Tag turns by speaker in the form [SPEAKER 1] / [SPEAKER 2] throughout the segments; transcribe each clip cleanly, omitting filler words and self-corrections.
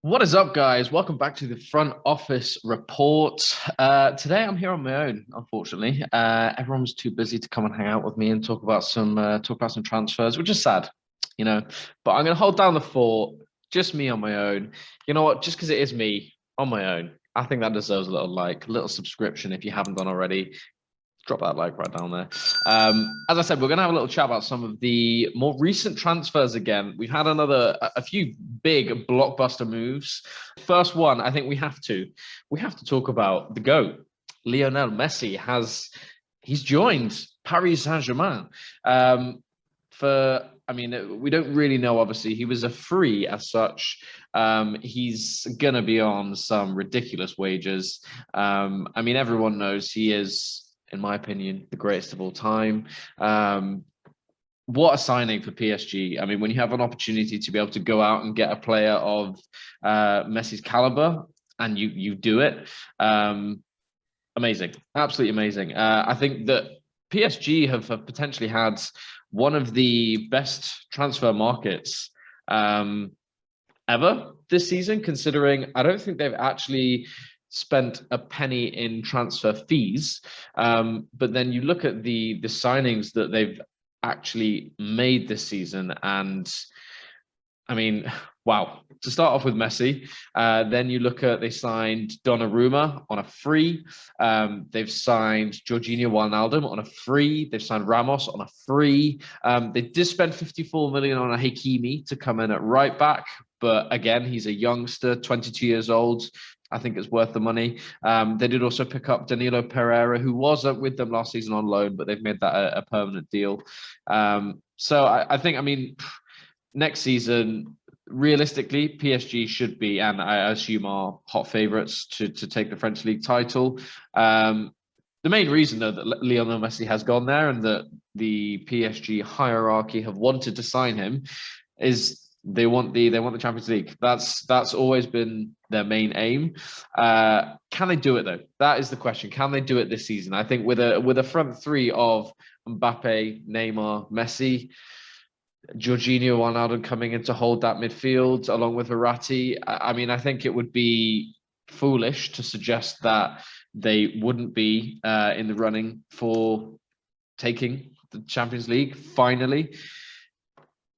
[SPEAKER 1] What is up, guys? Welcome back to the front office report. Today, I'm here on my own. Unfortunately, everyone was too busy to come and hang out with me and talk about some transfers, which is sad, you know. But I'm going to hold down the fort, just me on my own. You know what? Just because it is me on my own, I think that deserves a little like, a little subscription if you haven't done already. Drop that like right down there. As I said, we're going to have a little chat about some of the more recent transfers again. We've had a few big blockbuster moves. First one, I think we have to talk about the GOAT. Lionel Messi he's joined Paris Saint-Germain. We don't really know, obviously. He was a free as such. He's going to be on some ridiculous wages. Everyone knows he is, in my opinion, the greatest of all time. What a signing for PSG. I mean, when you have an opportunity to be able to go out and get a player of Messi's caliber and you do it, amazing, absolutely amazing. I think that PSG have potentially had one of the best transfer markets ever this season, considering I don't think they've actually spent a penny in transfer fees. But then you look at the signings that they've actually made this season, and I mean, wow. To start off with Messi, then you look at they signed Donnarumma on a free. They've signed Jorginho Wijnaldum on a free. They've signed Ramos on a free. They did spend 54 million on a Hakimi to come in at right back, but again, he's a youngster, 22 years old. I think it's worth the money. They did also pick up Danilo Pereira, who was with them last season on loan, but they've made that a permanent deal. So I think, next season, realistically, PSG should be, and I assume are hot favourites to take the French league title. The main reason, though, that Lionel Messi has gone there and that the PSG hierarchy have wanted to sign him is they want the Champions League. That's always been their main aim. Can they do it though? That is the question. Can they do it this season? I think with a front three of Mbappe, Neymar, Messi, Jorginho Wijnaldum coming in to hold that midfield along with Verratti. I think it would be foolish to suggest that they wouldn't be in the running for taking the Champions League finally.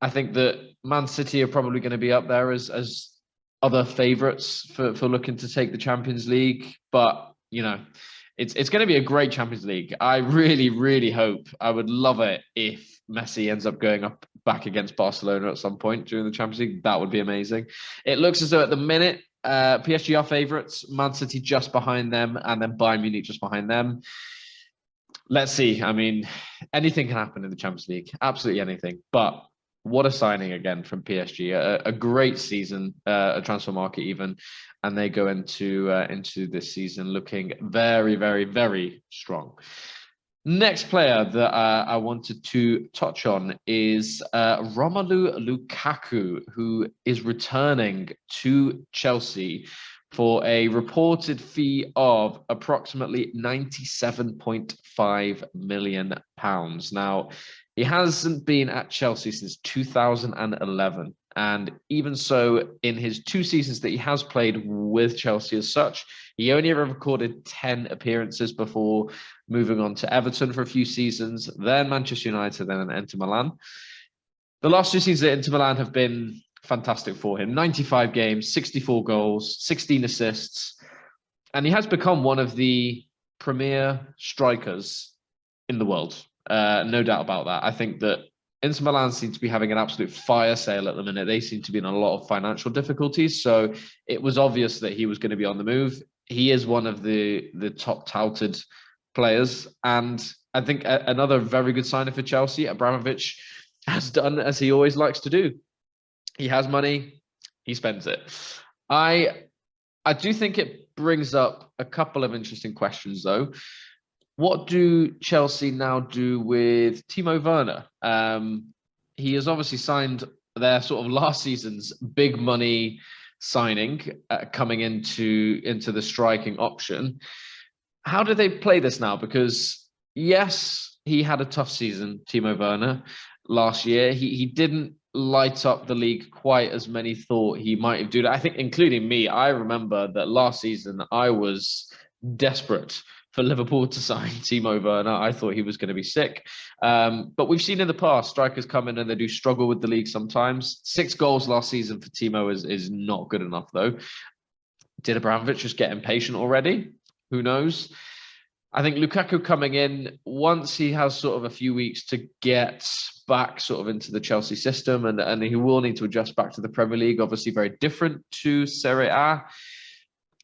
[SPEAKER 1] I think that Man City are probably going to be up there as other favourites for looking to take the Champions League. But, it's going to be a great Champions League. I really, really hope, I would love it if Messi ends up going up back against Barcelona at some point during the Champions League. That would be amazing. It looks as though at the minute, PSG are favourites, Man City just behind them, and then Bayern Munich just behind them. Let's see. Anything can happen in the Champions League. Absolutely anything. But what a signing again from PSG. A great season, a transfer market even. And they go into this season looking very, very, very strong. Next player that I wanted to touch on is Romelu Lukaku, who is returning to Chelsea for a reported fee of approximately £97.5 million. Now, he hasn't been at Chelsea since 2011. And even so, in his 2 seasons that he has played with Chelsea as such, he only ever recorded 10 appearances before moving on to Everton for a few seasons, then Manchester United, then Inter Milan. The last 2 seasons at Inter Milan have been fantastic for him. 95 games, 64 goals, 16 assists. And he has become one of the premier strikers in the world. No doubt about that. I think that Inter Milan seem to be having an absolute fire sale at the minute. They seem to be in a lot of financial difficulties. So it was obvious that he was going to be on the move. He is one of the top touted players. And I think another very good signing for Chelsea, Abramovich has done as he always likes to do. He has money, he spends it. I do think it brings up a couple of interesting questions, though. What do Chelsea now do with Timo Werner? He has obviously signed their sort of last season's big money signing coming into the striking option. How do they play this now? Because yes, he had a tough season, Timo Werner, last year. He didn't light up the league quite as many thought he might have done. I think, including me, I remember that last season I was desperate for Liverpool to sign Timo Werner. I thought he was going to be sick. But we've seen in the past, strikers come in and they do struggle with the league sometimes. 6 goals last season for Timo is not good enough, though. Did Abramovich just get impatient already? Who knows? I think Lukaku coming in, once he has sort of a few weeks to get back sort of into the Chelsea system, and he will need to adjust back to the Premier League, obviously very different to Serie A.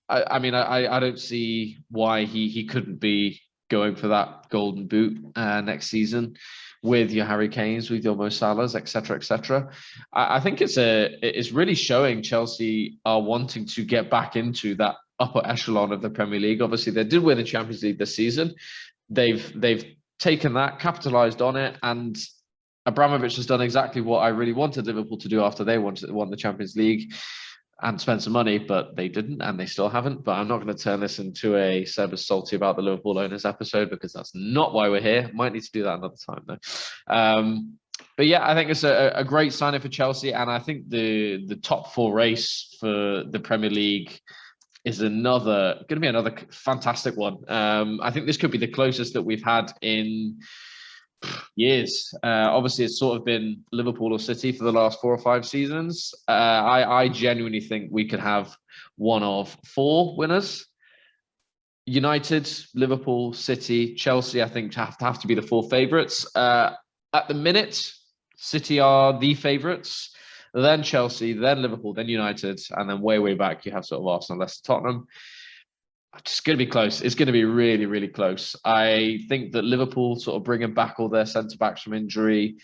[SPEAKER 1] I mean, I don't see why he couldn't be going for that golden boot next season with your Harry Kanes, with your Mo Salahs, etc., etc. I think it's really showing Chelsea are wanting to get back into that upper echelon of the Premier League. Obviously, they did win the Champions League this season. They've taken that, capitalized on it, and Abramovich has done exactly what I really wanted Liverpool to do after they won the Champions League and spend some money, but they didn't, and they still haven't. But I'm not going to turn this into a Seb is salty about the Liverpool owners episode, because that's not why we're here. Might need to do that another time, though. But yeah, I think it's a great signing for Chelsea, and I think the top 4 race for the Premier League is going to be another fantastic one. I think this could be the closest that we've had in years. Obviously, it's sort of been Liverpool or City for the last 4 or 5 seasons. I genuinely think we could have one of 4 winners. United, Liverpool, City, Chelsea, I think have to be the 4 favourites. At the minute, City are the favourites, then Chelsea, then Liverpool, then United, and then way back you have sort of Arsenal, Leicester, Tottenham. It's going to be close. It's going to be really, really close. I think that Liverpool sort of bringing back all their centre-backs from injury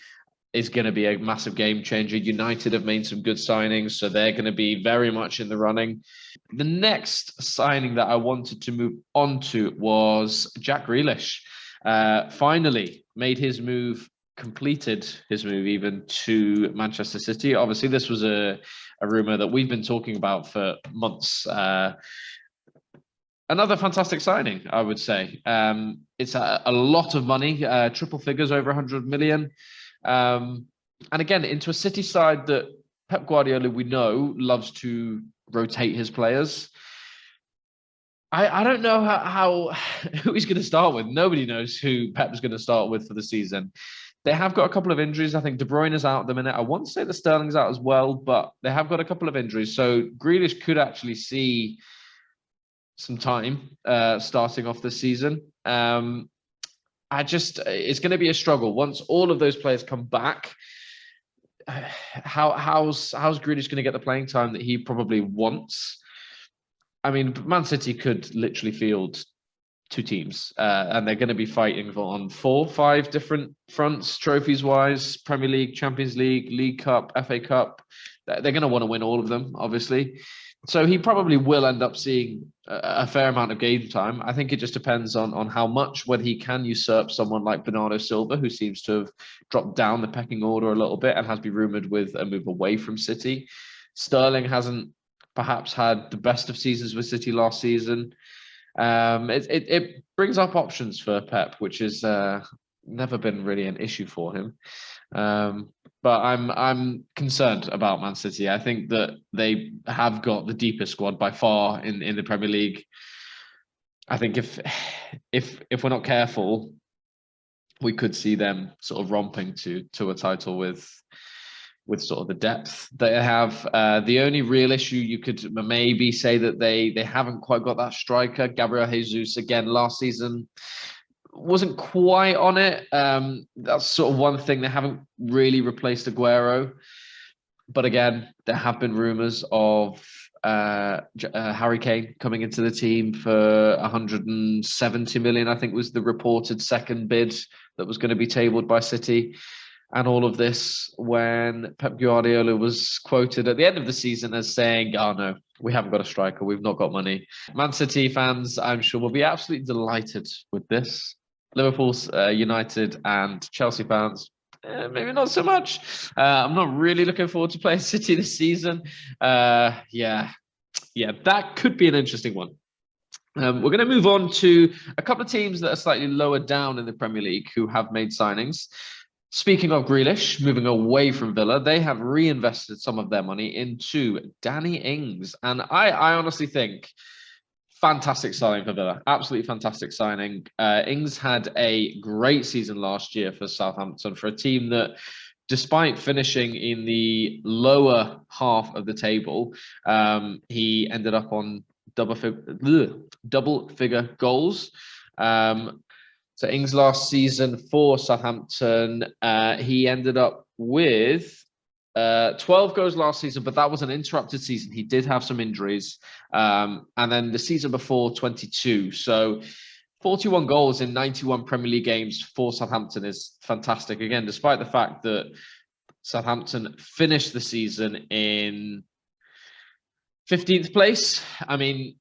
[SPEAKER 1] is going to be a massive game changer. United have made some good signings, so they're going to be very much in the running. The next signing that I wanted to move on to was Jack Grealish. Finally made his move, completed his move even to Manchester City. Obviously, this was a rumour that we've been talking about for months. Another fantastic signing, I would say. It's a lot of money, triple figures, over 100 million. And again, into a City side that Pep Guardiola, we know, loves to rotate his players. I don't know how who he's going to start with. Nobody knows who Pep's going to start with for the season. They have got a couple of injuries. I think De Bruyne is out at the minute. I want to say that Sterling's out as well, but they have got a couple of injuries. So Grealish could actually see some time starting off this season. It's going to be a struggle once all of those players come back. How's Grealish going to get the playing time that he probably wants? I mean, Man City could literally field 2 teams, and they're going to be fighting on 4, 5 different fronts, trophies-wise: Premier League, Champions League, League Cup, FA Cup. They're going to want to win all of them, obviously. So he probably will end up seeing a fair amount of game time. I think it just depends on how much, whether he can usurp someone like Bernardo Silva, who seems to have dropped down the pecking order a little bit and has been rumoured with a move away from City. Sterling hasn't perhaps had the best of seasons with City last season. It brings up options for Pep, which has never been really an issue for him. But I'm concerned about Man City. I think that they have got the deepest squad by far in the Premier League. I think if we're not careful, we could see them sort of romping to a title with sort of the depth they have. The only real issue you could maybe say that they haven't quite got that striker. Gabriel Jesus, again, last season wasn't quite on it. That's sort of one thing. They haven't really replaced Aguero. But again, there have been rumours of Harry Kane coming into the team for 170 million, I think was the reported second bid that was going to be tabled by City. And all of this when Pep Guardiola was quoted at the end of the season as saying, "Oh no, we haven't got a striker. We've not got money." Man City fans, I'm sure, will be absolutely delighted with this. Liverpool, United and Chelsea fans, maybe not so much. I'm not really looking forward to playing City this season. Yeah, that could be an interesting one. We're going to move on to a couple of teams that are slightly lower down in the Premier League who have made signings. Speaking of Grealish, moving away from Villa, they have reinvested some of their money into Danny Ings. And I honestly think fantastic signing for Villa. Absolutely fantastic signing. Ings had a great season last year for Southampton, for a team that, despite finishing in the lower half of the table, he ended up on double figure goals. So Ings last season for Southampton, he ended up with 12 goals last season, but that was an interrupted season. He did have some injuries. And then the season before, 22. So 41 goals in 91 Premier League games for Southampton is fantastic. Again, despite the fact that Southampton finished the season in 15th place. I mean,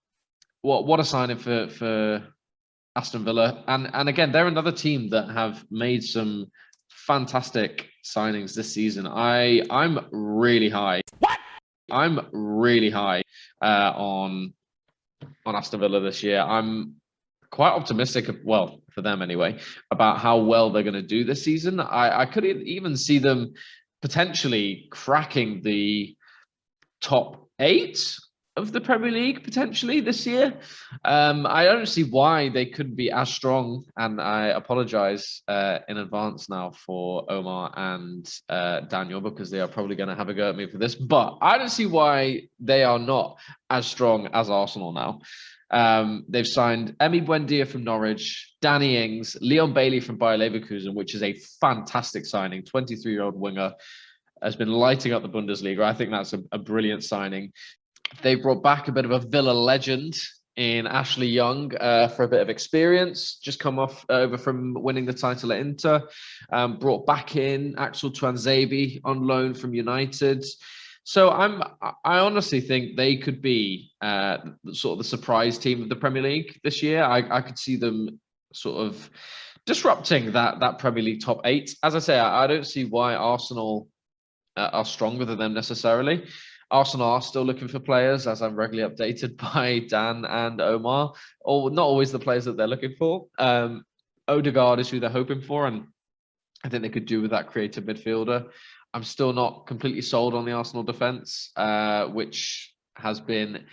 [SPEAKER 1] what a signing for Aston Villa. And again, they're another team that have made some fantastic signings this season. I'm really high. What? I'm really high on Aston Villa this year. I'm quite optimistic, well, for them anyway, about how well they're going to do this season. I could even see them potentially cracking the top 8 of the Premier League potentially this year. I don't see why they couldn't be as strong, and I apologize in advance now for Omar and Daniel, because they are probably going to have a go at me for this, but I don't see why they are not as strong as Arsenal now. They've signed Emi Buendia from Norwich, Danny Ings, Leon Bailey from Bayer Leverkusen, which is a fantastic signing. 23-year-old winger, has been lighting up the Bundesliga. I think that's a brilliant signing. They brought back a bit of a Villa legend in Ashley Young for a bit of experience, just come off over from winning the title at Inter. Brought back in Axel Tuanzebe on loan from United. So I honestly think they could be sort of the surprise team of the Premier League this year. I could see them sort of disrupting that Premier League top 8. As I say, I don't see why Arsenal are stronger than them necessarily. Arsenal are still looking for players, as I'm regularly updated by Dan and Omar, or not always the players that they're looking for. Odegaard is who they're hoping for, and I think they could do with that creative midfielder. I'm still not completely sold on the Arsenal defence, which has been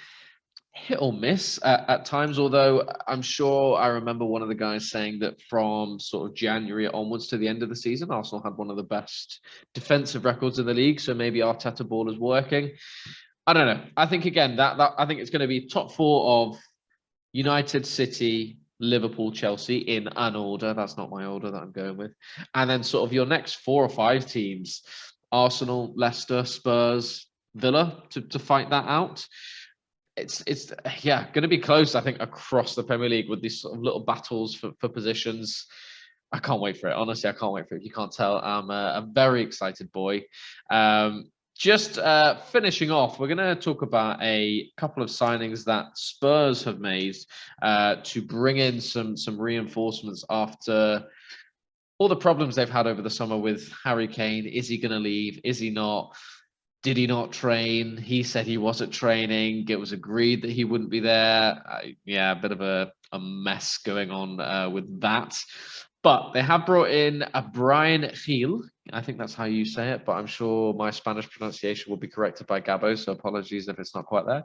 [SPEAKER 1] hit or miss at times, although I'm sure I remember one of the guys saying that from sort of January onwards to the end of the season, Arsenal had one of the best defensive records in the league, so maybe Arteta ball is working. I don't know. I think, again, that I think it's going to be top 4 of United, City, Liverpool, Chelsea in an order. That's not my order that I'm going with. And then sort of your next 4 or 5 teams, Arsenal, Leicester, Spurs, Villa, to fight that out. It's going to be close, I think, across the Premier League with these sort of little battles for positions. I can't wait for it. Honestly, I can't wait for it. If you can't tell, I'm a very excited boy. Just finishing off, we're going to talk about a couple of signings that Spurs have made to bring in some reinforcements after all the problems they've had over the summer with Harry Kane. Is he going to leave? Is he not? Did he not train? He said he wasn't training. It was agreed that he wouldn't be there. Yeah, a bit of a mess going on with that. But they have brought in a Brian Gil. I think that's how you say it, but I'm sure my Spanish pronunciation will be corrected by Gabo, so apologies if it's not quite there.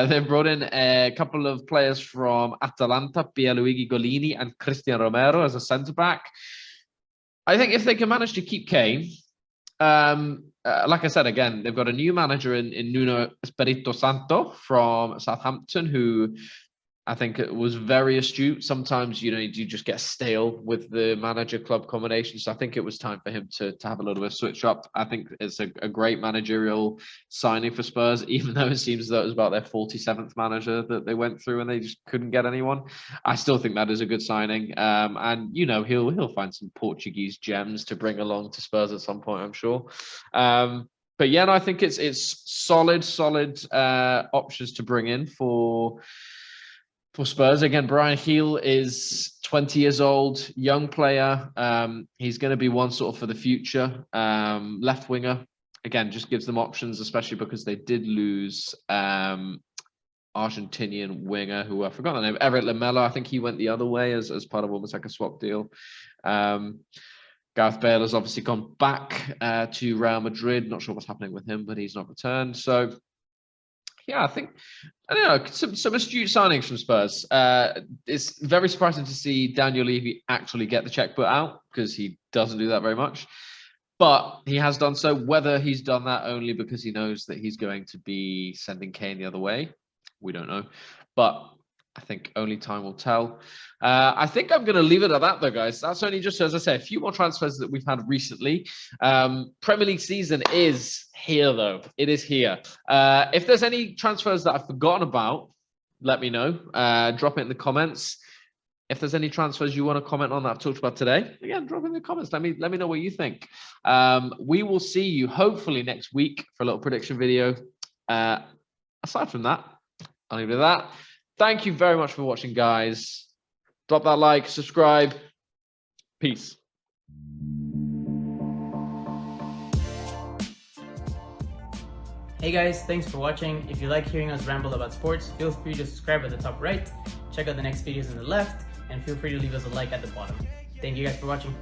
[SPEAKER 1] They've brought in a couple of players from Atalanta, Pierluigi Golini and Christian Romero as a centre-back. I think if they can manage to keep Kane, like I said, again, they've got a new manager in Nuno Espirito Santo from Southampton, who I think it was very astute. Sometimes, you just get stale with the manager-club combination. So I think it was time for him to have a little bit of switch up. I think it's a great managerial signing for Spurs, even though it seems that it was about their 47th manager that they went through and they just couldn't get anyone. I still think that is a good signing. And, he'll find some Portuguese gems to bring along to Spurs at some point, I'm sure. But yeah, no, I think it's solid options to bring in for Spurs. Again, Brian Gil is 20 years old, young player. He's going to be one sort of for the future. Left winger, again, just gives them options, especially because they did lose Argentinian winger who I forgot the name, Eric Lamela. I think he went the other way as part of almost like a swap deal. Gareth Bale has obviously gone back to Real Madrid. Not sure what's happening with him, but he's not returned. So, yeah, I think, I don't know, some astute signings from Spurs. It's very surprising to see Daniel Levy actually get the check put out, because he doesn't do that very much. But he has done so. Whether he's done that only because he knows that he's going to be sending Kane the other way, we don't know. But I think only time will tell. I think I'm going to leave it at that, though, guys. That's only just, as I say, a few more transfers that we've had recently. Premier League season is here, though. It is here. If there's any transfers that I've forgotten about, let me know. Drop it in the comments. If there's any transfers you want to comment on that I've talked about today, again, drop it in the comments. Let me know what you think. We will see you hopefully next week for a little prediction video. Aside from that, I'll leave it at that. Thank you very much for watching, guys. Drop that like, subscribe. Peace.
[SPEAKER 2] Hey guys, thanks for watching. If you like hearing us ramble about sports, feel free to subscribe at the top right, check out the next videos on the left, and feel free to leave us a like at the bottom. Thank you guys for watching.